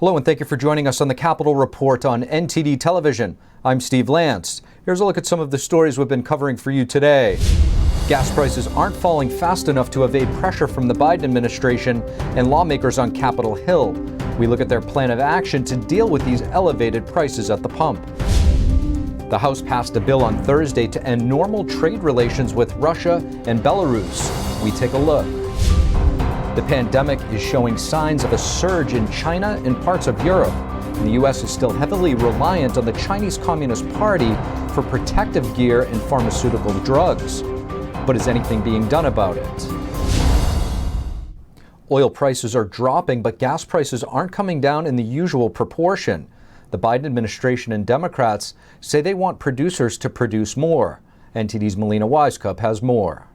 Hello and thank you for joining us on the Capitol Report on NTD Television. I'm Steve Lance. Here's a look at some of the stories we've been covering for you today. Gas prices aren't falling fast enough to evade pressure from the Biden administration and lawmakers on Capitol Hill. We look at their plan of action to deal with these elevated prices at the pump. The House passed a bill on Thursday to end normal trade relations with Russia and Belarus. We take a look. The pandemic is showing signs of a surge in China and parts of Europe. And the U.S. is still heavily reliant on the Chinese Communist Party for protective gear and pharmaceutical drugs. But is anything being done about it? Oil prices are dropping, but gas prices aren't coming down in the usual proportion. The Biden administration and Democrats say they want producers to produce more. NTD's Melina Wisecup has more.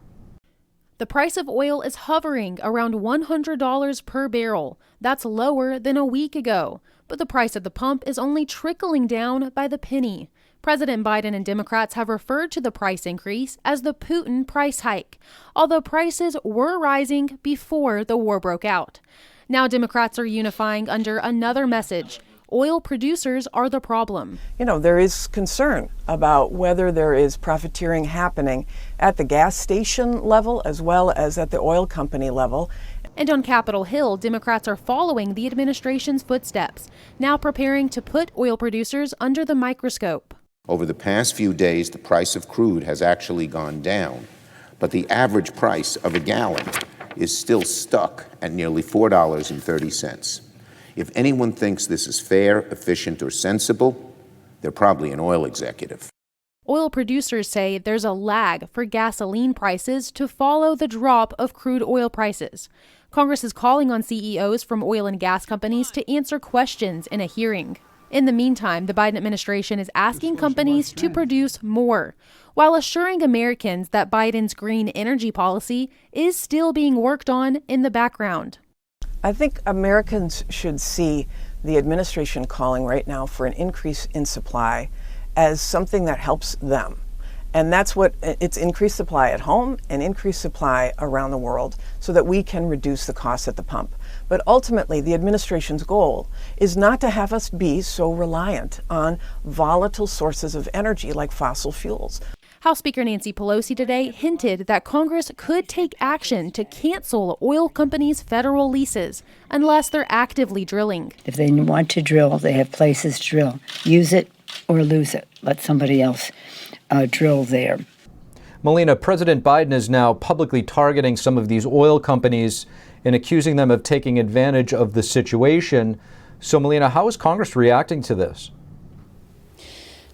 The price of oil is hovering around $100 per barrel. That's lower than a week ago. But the price at the pump is only trickling down by the penny. President Biden and Democrats have referred to the price increase as the Putin price hike, although prices were rising before the war broke out. Now Democrats are unifying under another message. Oil producers are the problem. There is concern about whether there is profiteering happening at the gas station level as well as at the oil company level. And on Capitol Hill, Democrats are following the administration's footsteps, now preparing to put oil producers under the microscope. Over the past few days, the price of crude has actually gone down, but the average price of a gallon is still stuck at nearly $4.30. If anyone thinks this is fair, efficient, or sensible, they're probably an oil executive. Oil producers say there's a lag for gasoline prices to follow the drop of crude oil prices. Congress is calling on CEOs from oil and gas companies to answer questions in a hearing. In the meantime, the Biden administration is asking companies to produce more, while assuring Americans that Biden's green energy policy is still being worked on in the background. I think Americans should see the administration calling right now for an increase in supply as something that helps them. And that's what it's increased supply at home and increased supply around the world so that we can reduce the costs at the pump. But ultimately, the administration's goal is not to have us be so reliant on volatile sources of energy like fossil fuels. House Speaker Nancy Pelosi today hinted that Congress could take action to cancel oil companies' federal leases unless they're actively drilling. If they want to drill, they have places to drill. Use it or lose it. Let somebody else drill there. Melina, President Biden is now publicly targeting some of these oil companies and accusing them of taking advantage of the situation. So, Melina, how is Congress reacting to this?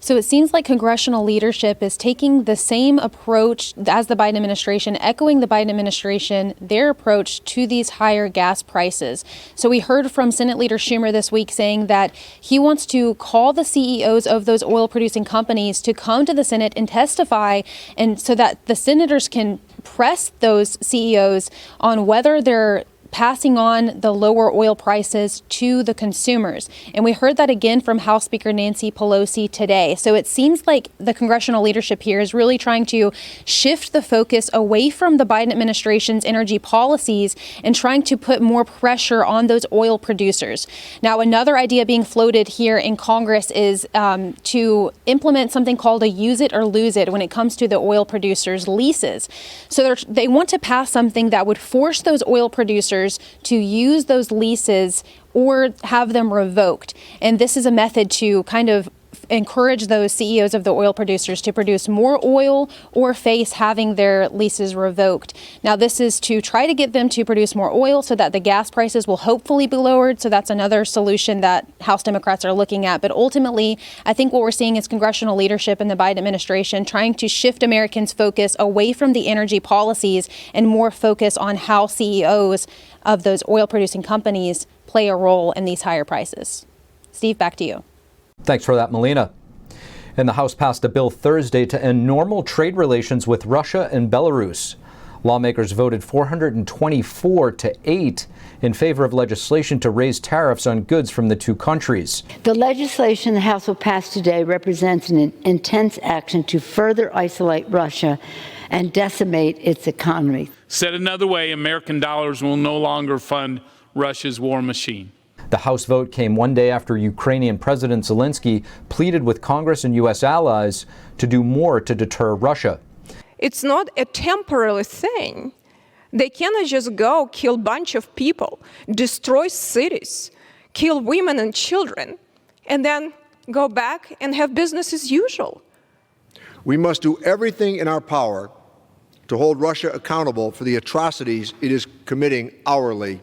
So it seems like congressional leadership is taking the same approach as the Biden administration, echoing the Biden administration, their approach to these higher gas prices. So we heard from Senate Leader Schumer this week saying that he wants to call the CEOs of those oil producing companies to come to the Senate and testify, and so that the senators can press those CEOs on whether they're passing on the lower oil prices to the consumers. And we heard that again from House Speaker Nancy Pelosi today. So it seems like the congressional leadership here is really trying to shift the focus away from the Biden administration's energy policies and trying to put more pressure on those oil producers. Now, another idea being floated here in Congress is to implement something called a use it or lose it when it comes to the oil producers' leases. So they want to pass something that would force those oil producers to use those leases or have them revoked. And this is a method to kind of encourage those CEOs of the oil producers to produce more oil or face having their leases revoked. Now, this is to try to get them to produce more oil so that the gas prices will hopefully be lowered. So that's another solution that House Democrats are looking at. But ultimately, I think what we're seeing is congressional leadership in the Biden administration trying to shift Americans' focus away from the energy policies and more focus on how CEOs of those oil producing companies play a role in these higher prices. Steve, back to you. Thanks for that, Melina. And the House passed a bill Thursday to end normal trade relations with Russia and Belarus. Lawmakers voted 424 to 8 in favor of legislation to raise tariffs on goods from the two countries. The legislation the House will pass today represents an intense action to further isolate Russia and decimate its economy. Said another way, American dollars will no longer fund Russia's war machine. The House vote came one day after Ukrainian President Zelensky pleaded with Congress and U.S. allies to do more to deter Russia. It's not a temporary thing. They cannot just go kill a bunch of people, destroy cities, kill women and children, and then go back and have business as usual. We must do everything in our power to hold Russia accountable for the atrocities it is committing hourly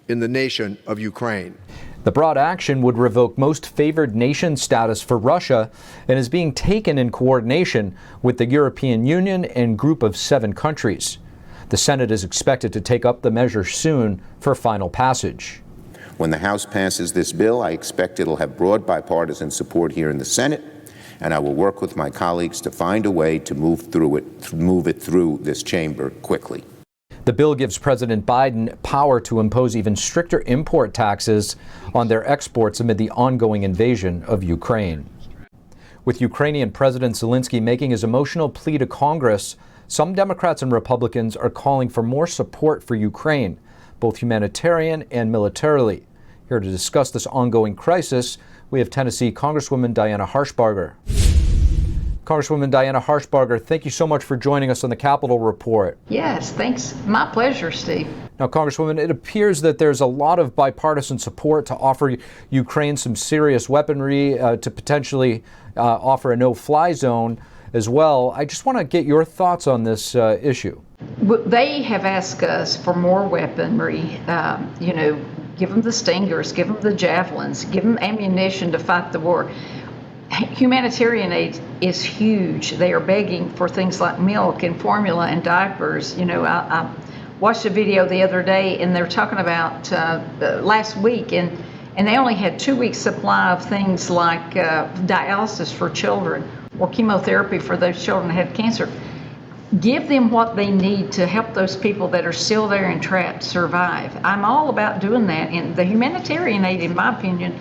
in the nation of Ukraine. The broad action would revoke most favored nation status for Russia and is being taken in coordination with the European Union and group of 7 countries. The Senate is expected to take up the measure soon for final passage. When the House passes this bill, I expect it'll have broad bipartisan support here in the Senate, and I will work with my colleagues to find a way to move it through this chamber quickly. The bill gives President Biden power to impose even stricter import taxes on their exports amid the ongoing invasion of Ukraine. With Ukrainian President Zelensky making his emotional plea to Congress, some Democrats and Republicans are calling for more support for Ukraine, both humanitarian and militarily. Here to discuss this ongoing crisis, we have Tennessee Congresswoman Diana Harshbarger. Congresswoman Diana Harshbarger, thank you so much for joining us on the Capitol Report. Yes, thanks. My pleasure, Steve. Now, Congresswoman, it appears that there's a lot of bipartisan support to offer Ukraine some serious weaponry, to potentially offer a no-fly zone as well. I just want to get your thoughts on this issue. They have asked us for more weaponry, give them the Stingers, give them the Javelins, give them ammunition to fight the war. Humanitarian aid is huge. They are begging for things like milk and formula and diapers. I watched a video the other day, and they're talking about last week, and they only had 2 weeks supply of things like dialysis for children or chemotherapy for those children that had cancer. Give them what they need to help those people that are still there and trapped survive. I'm all about doing that, and the humanitarian aid, in my opinion,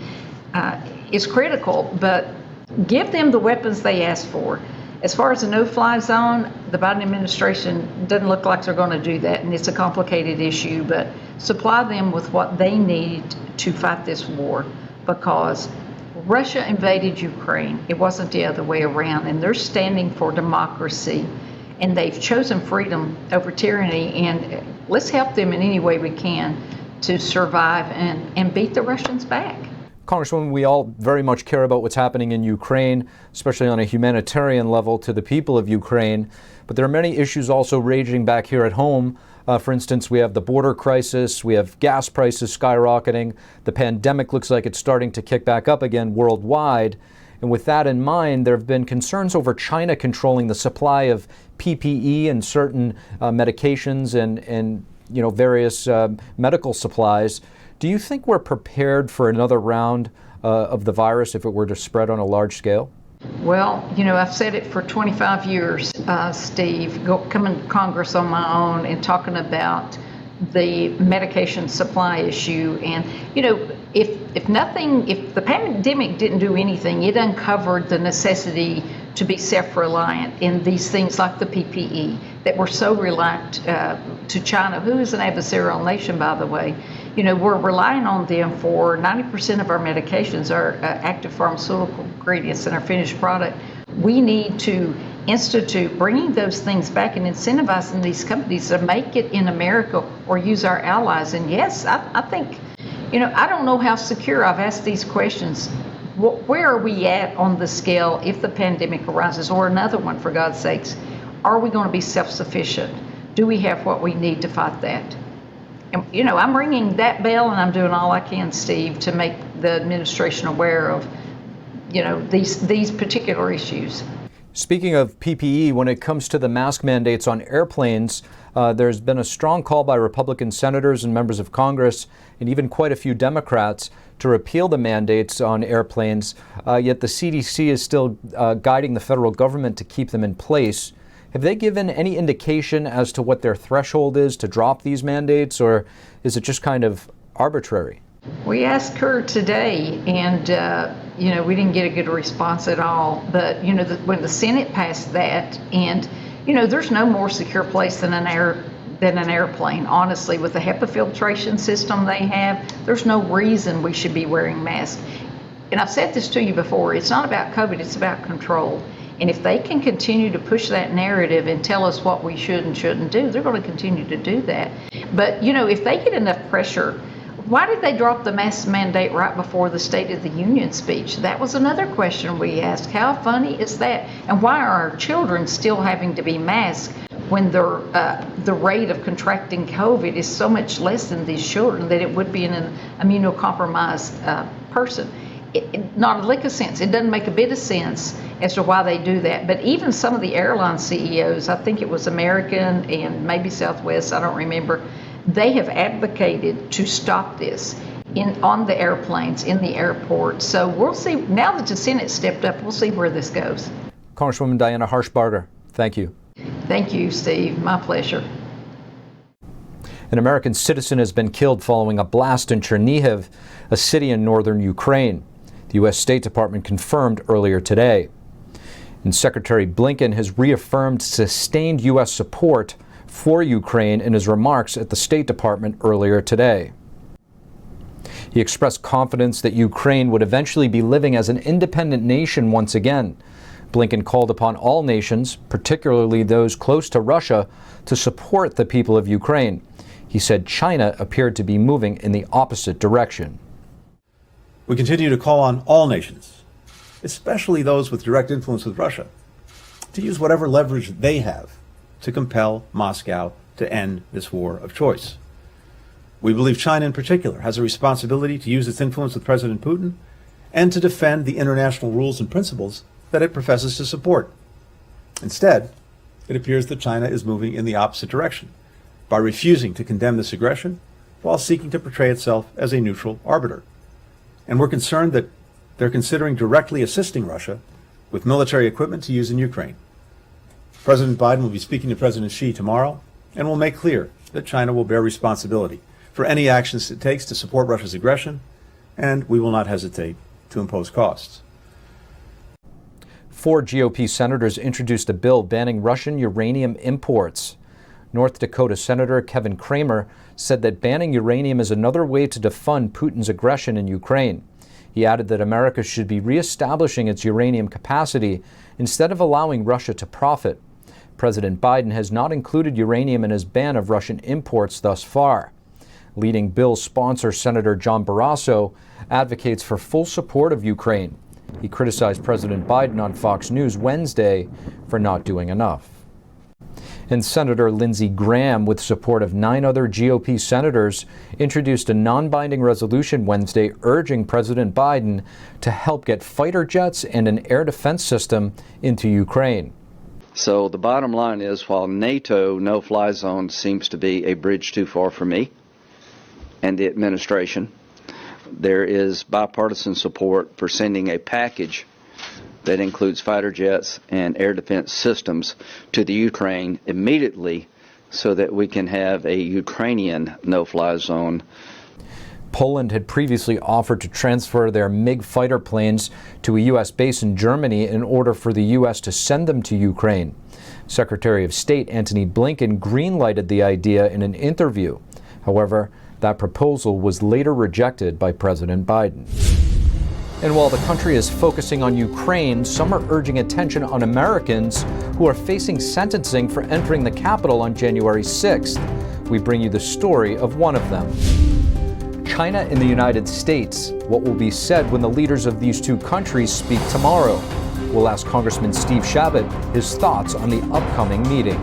is critical, but give them the weapons they asked for. As far as a no-fly zone, the Biden administration doesn't look like they're going to do that, and it's a complicated issue, but supply them with what they need to fight this war, because Russia invaded Ukraine. It wasn't the other way around, and they're standing for democracy, and they've chosen freedom over tyranny, and let's help them in any way we can to survive and beat the Russians back. Congresswoman, we all very much care about what's happening in Ukraine, especially on a humanitarian level to the people of Ukraine. But there are many issues also raging back here at home. For instance, we have the border crisis, we have gas prices skyrocketing, the pandemic looks like it's starting to kick back up again worldwide. And with that in mind, there have been concerns over China controlling the supply of PPE and certain medications and various medical supplies. Do you think we're prepared for another round of the virus if it were to spread on a large scale? Well, I've said it for 25 years, Steve, coming to Congress on my own and talking about the medication supply issue. And, if the pandemic didn't do anything, it uncovered the necessity to be self-reliant in these things like the PPE that we're so reliant to China, who is an adversarial nation, by the way. We're relying on them for 90% of our medications, our active pharmaceutical ingredients and our finished product. We need to institute bringing those things back and incentivizing these companies to make it in America or use our allies. And yes, I think, I don't know how secure. I've asked these questions. Where are we at on the scale if the pandemic arises, or another one, for God's sakes? Are we going to be self-sufficient? Do we have what we need to fight that? And, I'm ringing that bell, and I'm doing all I can, Steve, to make the administration aware of, these particular issues. Speaking of PPE, when it comes to the mask mandates on airplanes, there's been a strong call by Republican senators and members of Congress, and even quite a few Democrats, to repeal the mandates on airplanes. Yet the CDC is still guiding the federal government to keep them in place. Have they given any indication as to what their threshold is to drop these mandates, or is it just kind of arbitrary? We asked her today, and we didn't get a good response at all. But when the Senate passed that, and there's no more secure place than an than an airplane. Honestly, with the HEPA filtration system they have, there's no reason we should be wearing masks. And I've said this to you before, it's not about COVID, it's about control. And if they can continue to push that narrative and tell us what we should and shouldn't do, they're going to continue to do that. But, you know, if they get enough pressure, why did they drop the mask mandate right before the State of the Union speech? That was another question we asked. How funny is that? And why are our children still having to be masked when the rate of contracting COVID is so much less than these children that it would be in an immunocompromised person? Not a lick of sense. It doesn't make a bit of sense as to why they do that. But even some of the airline CEOs, I think it was American and maybe Southwest, I don't remember, they have advocated to stop this on the airplanes, in the airport. So we'll see. Now that the Senate stepped up, we'll see where this goes. Congresswoman Diana Harshbarger, thank you. Thank you, Steve. My pleasure. An American citizen has been killed following a blast in Chernihiv, a city in northern Ukraine. The U.S. State Department confirmed earlier today. And Secretary Blinken has reaffirmed sustained U.S. support for Ukraine in his remarks at the State Department earlier today. He expressed confidence that Ukraine would eventually be living as an independent nation once again. Blinken called upon all nations, particularly those close to Russia, to support the people of Ukraine. He said China appeared to be moving in the opposite direction. We continue to call on all nations, especially those with direct influence with Russia, to use whatever leverage they have to compel Moscow to end this war of choice. We believe China in particular has a responsibility to use its influence with President Putin and to defend the international rules and principles that it professes to support. Instead, it appears that China is moving in the opposite direction by refusing to condemn this aggression while seeking to portray itself as a neutral arbiter. And we're concerned that they're considering directly assisting Russia with military equipment to use in Ukraine. President Biden will be speaking to President Xi tomorrow and will make clear that China will bear responsibility for any actions it takes to support Russia's aggression, and we will not hesitate to impose costs. 4 GOP senators introduced a bill banning Russian uranium imports. North Dakota Senator Kevin Cramer said that banning uranium is another way to defund Putin's aggression in Ukraine. He added that America should be reestablishing its uranium capacity instead of allowing Russia to profit. President Biden has not included uranium in his ban of Russian imports thus far. Leading bill sponsor Senator John Barrasso advocates for full support of Ukraine. He criticized President Biden on Fox News Wednesday for not doing enough. And Senator Lindsey Graham, with support of 9 other GOP senators, introduced a non-binding resolution Wednesday urging President Biden to help get fighter jets and an air defense system into Ukraine. So the bottom line is, while NATO no-fly zone seems to be a bridge too far for me and the administration, there is bipartisan support for sending a package that includes fighter jets and air defense systems to the Ukraine immediately so that we can have a Ukrainian no-fly zone. Poland had previously offered to transfer their MiG fighter planes to a U.S. base in Germany in order for the U.S. to send them to Ukraine. Secretary of State Antony Blinken greenlighted the idea in an interview. However, that proposal was later rejected by President Biden. And while the country is focusing on Ukraine, some are urging attention on Americans who are facing sentencing for entering the Capitol on January 6th. We bring you the story of one of them. China and the United States. What will be said when the leaders of these two countries speak tomorrow? We'll ask Congressman Steve Chabot his thoughts on the upcoming meeting.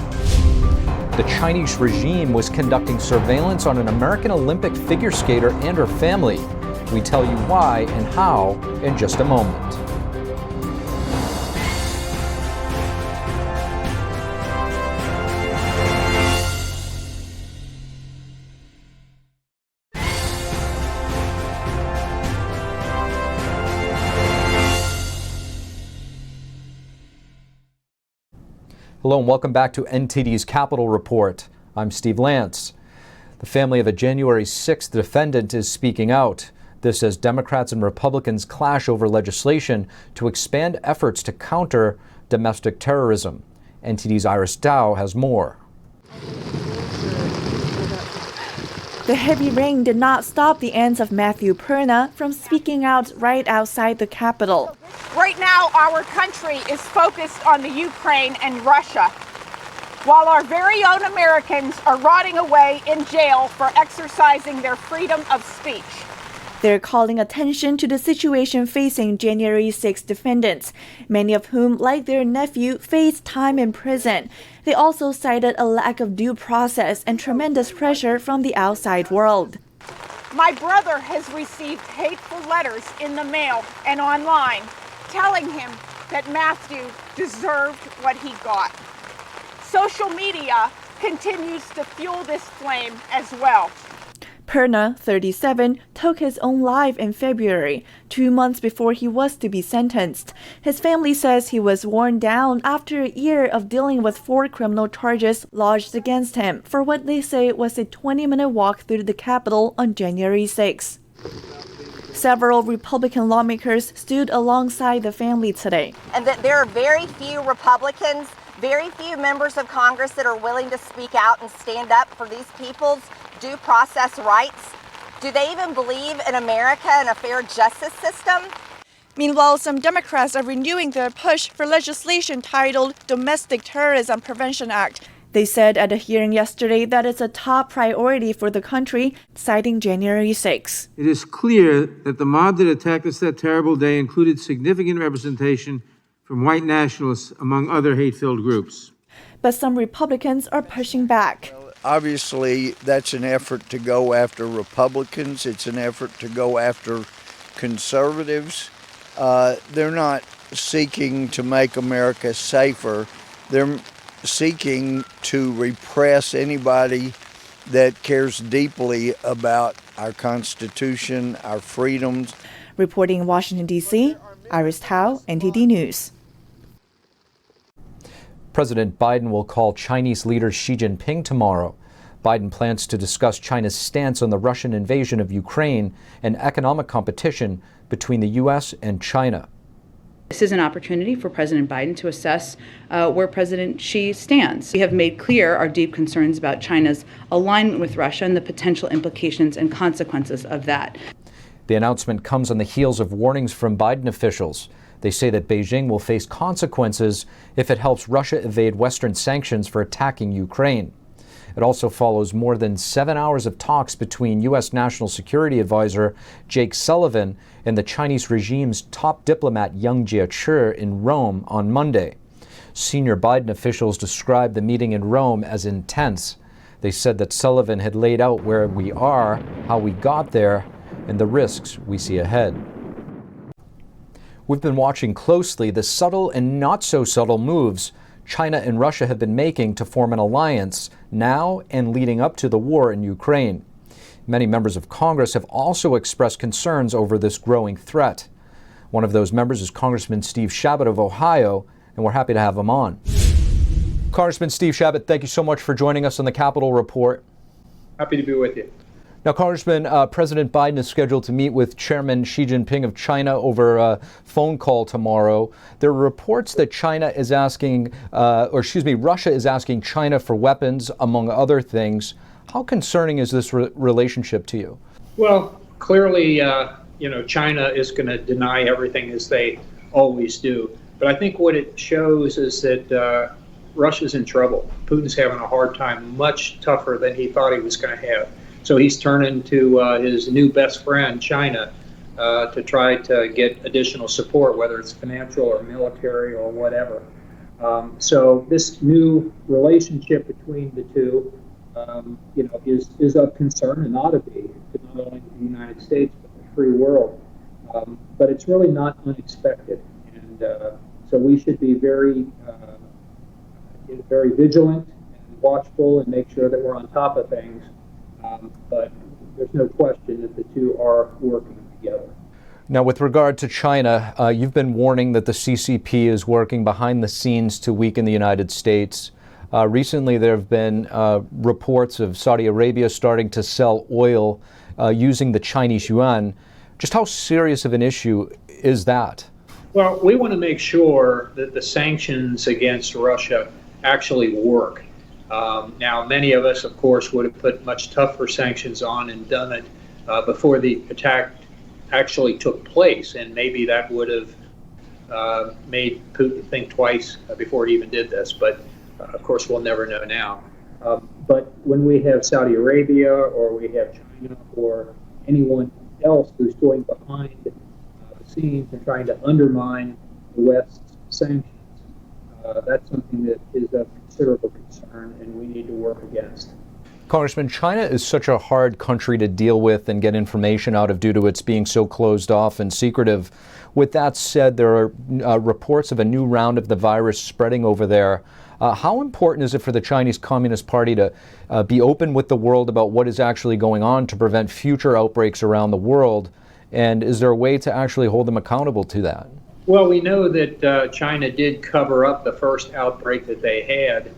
The Chinese regime was conducting surveillance on an American Olympic figure skater and her family. We tell you why and how in just a moment. Hello and welcome back to NTD's Capitol Report. I'm Steve Lance. The family of a January 6th defendant is speaking out. This as Democrats and Republicans clash over legislation to expand efforts to counter domestic terrorism. NTD's Iris Dow has more. The heavy rain did not stop the ends of Matthew Perna from speaking out right outside the Capitol. Right now, our country is focused on the Ukraine and Russia, while our very own Americans are rotting away in jail for exercising their freedom of speech. They're calling attention to the situation facing January 6 defendants, many of whom, like their nephew, face time in prison. They also cited a lack of due process and tremendous pressure from the outside world. My brother has received hateful letters in the mail and online telling him that Matthew deserved what he got. Social media continues to fuel this flame as well. Perna, 37, took his own life in February, 2 months before he was to be sentenced. His family says he was worn down after a year of dealing with 4 criminal charges lodged against him for what they say was a 20-minute walk through the Capitol on January 6. Several Republican lawmakers stood alongside the family today. And that there are very few Republicans, very few members of Congress that are willing to speak out and stand up for these people's due process rights. Do they even believe in America and a fair justice system? Meanwhile, some Democrats are renewing their push for legislation titled Domestic Terrorism Prevention Act. They said at a hearing yesterday that it's a top priority for the country, citing January 6. It is clear that the mob that attacked us that terrible day included significant representation from white nationalists, among other hate-filled groups. But some Republicans are pushing back. Obviously, that's an effort to go after Republicans. It's an effort to go after conservatives. They're not seeking to make America safer. They're seeking to repress anybody that cares deeply about our Constitution, our freedoms. Reporting in Washington, D.C., Iris Tao, NTD News. President Biden will call Chinese leader Xi Jinping tomorrow. Biden plans to discuss China's stance on the Russian invasion of Ukraine and economic competition between the U.S. and China. This is an opportunity for President Biden to assess where President Xi stands. We have made clear our deep concerns about China's alignment with Russia and the potential implications and consequences of that. The announcement comes on the heels of warnings from Biden officials. They say that Beijing will face consequences if it helps Russia evade Western sanctions for attacking Ukraine. It also follows more than 7 hours of talks between U.S. National Security Advisor Jake Sullivan and the Chinese regime's top diplomat Yang Jiechi in Rome on Monday. Senior Biden officials described the meeting in Rome as intense. They said that Sullivan had laid out where we are, how we got there, and the risks we see ahead. We've been watching closely the subtle and not so subtle moves China and Russia have been making to form an alliance now and leading up to the war in Ukraine. Many members of Congress have also expressed concerns over this growing threat. One of those members is Congressman Steve Chabot of Ohio, and we're happy to have him on. Congressman Steve Chabot, thank you so much for joining us on the Capitol Report. Happy to be with you. Now, Congressman, President Biden is scheduled to meet with Chairman Xi Jinping of China over a phone call tomorrow. There are reports that Russia is asking China for weapons, among other things. How concerning is this relationship to you? Well, clearly, China is going to deny everything as they always do. But I think what it shows is that Russia's in trouble. Putin's having a hard time, much tougher than he thought he was going to have. So he's turning to his new best friend, China, to try to get additional support, whether it's financial or military or whatever. So this new relationship between the two, is of concern and ought to be to not only the United States but the free world. But it's really not unexpected, and so we should be very vigilant and watchful and make sure that we're on top of things. But there's no question that the two are working together. Now, with regard to China, you've been warning that the CCP is working behind the scenes to weaken the United States. Recently, there have been reports of Saudi Arabia starting to sell oil using the Chinese yuan. Just how serious of an issue is that? Well, we want to make sure that the sanctions against Russia actually work. Now, many of us, of course, would have put much tougher sanctions on and done it before the attack actually took place, and maybe that would have made Putin think twice before he even did this. But of course, we'll never know now. But when we have Saudi Arabia, or we have China, or anyone else who's going behind the scenes and trying to undermine the West's sanctions, that's something that is of considerable concern, and we need to work against. Congressman, China is such a hard country to deal with and get information out of due to its being so closed off and secretive. With that said, there are reports of a new round of the virus spreading over there. How important is it for the Chinese Communist Party to be open with the world about what is actually going on to prevent future outbreaks around the world? And is there a way to actually hold them accountable to that? Well, we know that China did cover up the first outbreak that they had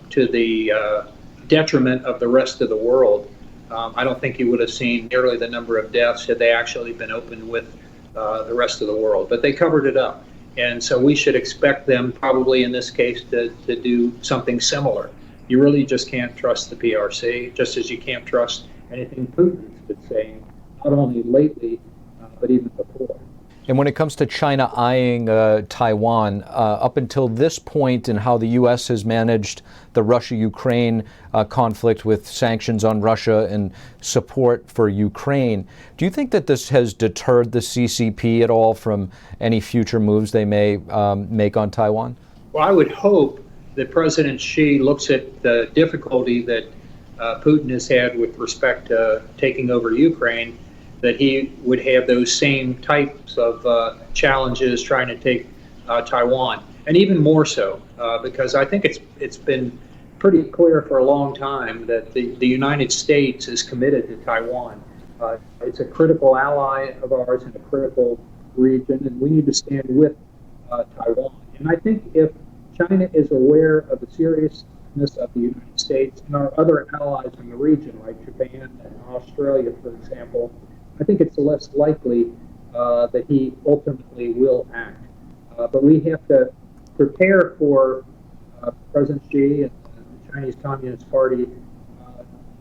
to the detriment of the rest of the world. I don't think you would have seen nearly the number of deaths had they actually been open with the rest of the world, but they covered it up. And so we should expect them, probably in this case, to do something similar. You really just can't trust the PRC, just as you can't trust anything Putin's been saying, not only lately, but even before. And when it comes to China eyeing Taiwan, up until this point in how the U.S. has managed the Russia-Ukraine conflict with sanctions on Russia and support for Ukraine, do you think that this has deterred the CCP at all from any future moves they may make on Taiwan? Well, I would hope that President Xi looks at the difficulty that Putin has had with respect to taking over Ukraine, that he would have those same types of challenges trying to take Taiwan, and even more so, because I think it's been pretty clear for a long time that the United States is committed to Taiwan. It's a critical ally of ours in a critical region, and we need to stand with Taiwan. And I think if China is aware of the seriousness of the United States and our other allies in the region, like Japan and Australia, for example, I think it's less likely that he ultimately will act. But we have to prepare for President Xi and the Chinese Communist Party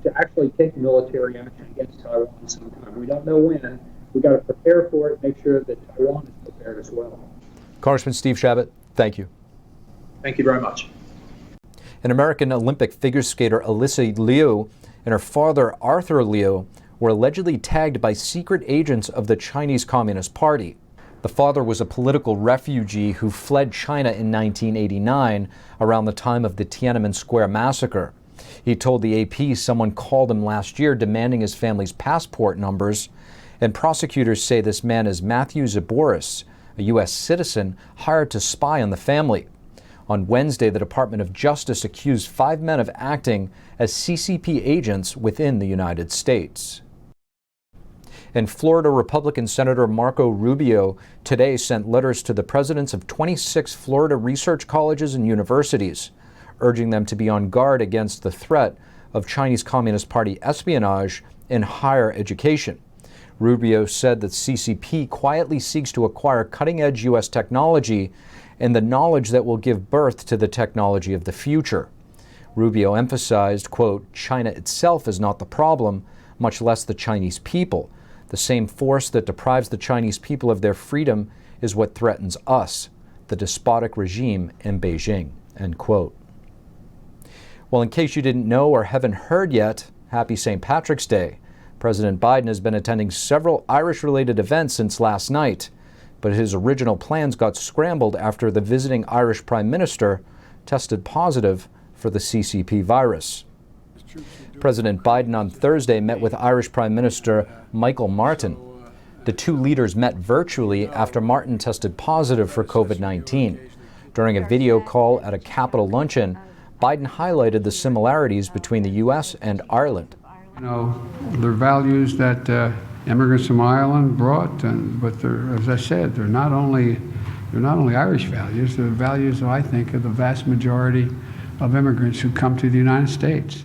to actually take military action against Taiwan sometime. We don't know when. We've got to prepare for it, make sure that Taiwan is prepared as well. Congressman Steve Chabot, thank you. Thank you very much. An American Olympic figure skater, Alyssa Liu, and her father, Arthur Liu, were allegedly tagged by secret agents of the Chinese Communist Party. The father was a political refugee who fled China in 1989, around the time of the Tiananmen Square massacre. He told the AP someone called him last year demanding his family's passport numbers, and prosecutors say this man is Matthew Zaboris, a U.S. citizen hired to spy on the family. On Wednesday, the Department of Justice accused 5 men of acting as CCP agents within the United States. And Florida Republican Senator Marco Rubio today sent letters to the presidents of 26 Florida research colleges and universities, urging them to be on guard against the threat of Chinese Communist Party espionage in higher education. Rubio said that CCP quietly seeks to acquire cutting-edge U.S. technology and the knowledge that will give birth to the technology of the future. Rubio emphasized, quote, China itself is not the problem, much less the Chinese people. The same force that deprives the Chinese people of their freedom is what threatens us, the despotic regime in Beijing, end quote. Well, in case you didn't know or haven't heard yet, happy St. Patrick's Day. President Biden has been attending several Irish-related events since last night, but his original plans got scrambled after the visiting Irish Prime Minister tested positive for the CCP virus. President Biden on Thursday met with Irish Prime Minister Michael Martin. The two leaders met virtually after Martin tested positive for COVID-19. During a video call at a Capitol luncheon, Biden highlighted the similarities between the U.S. and Ireland. You know, the values that immigrants from Ireland brought, but as I said, they're not only Irish values, they're values that I think of the vast majority of immigrants who come to the United States.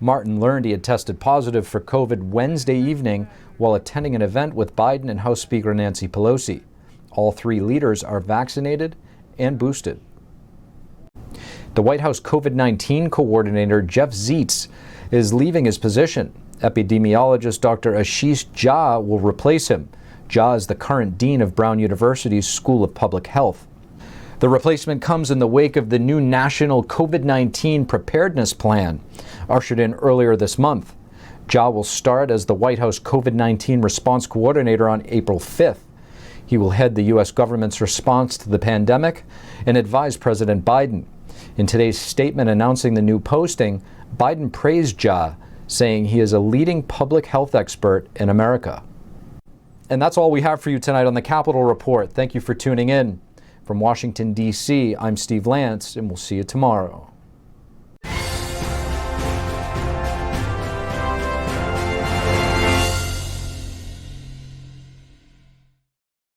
Martin learned he had tested positive for COVID Wednesday evening while attending an event with Biden and House Speaker Nancy Pelosi. All three leaders are vaccinated and boosted. The White House COVID-19 coordinator, Jeff Zients, is leaving his position. Epidemiologist Dr. Ashish Jha will replace him. Jha is the current dean of Brown University's School of Public Health. The replacement comes in the wake of the new National COVID-19 Preparedness Plan, ushered in earlier this month. Jha will start as the White House COVID-19 Response Coordinator on April 5th. He will head the U.S. government's response to the pandemic and advise President Biden. In today's statement announcing the new posting, Biden praised Jha, saying he is a leading public health expert in America. And that's all we have for you tonight on the Capitol Report. Thank you for tuning in. From Washington, D.C., I'm Steve Lance, and we'll see you tomorrow.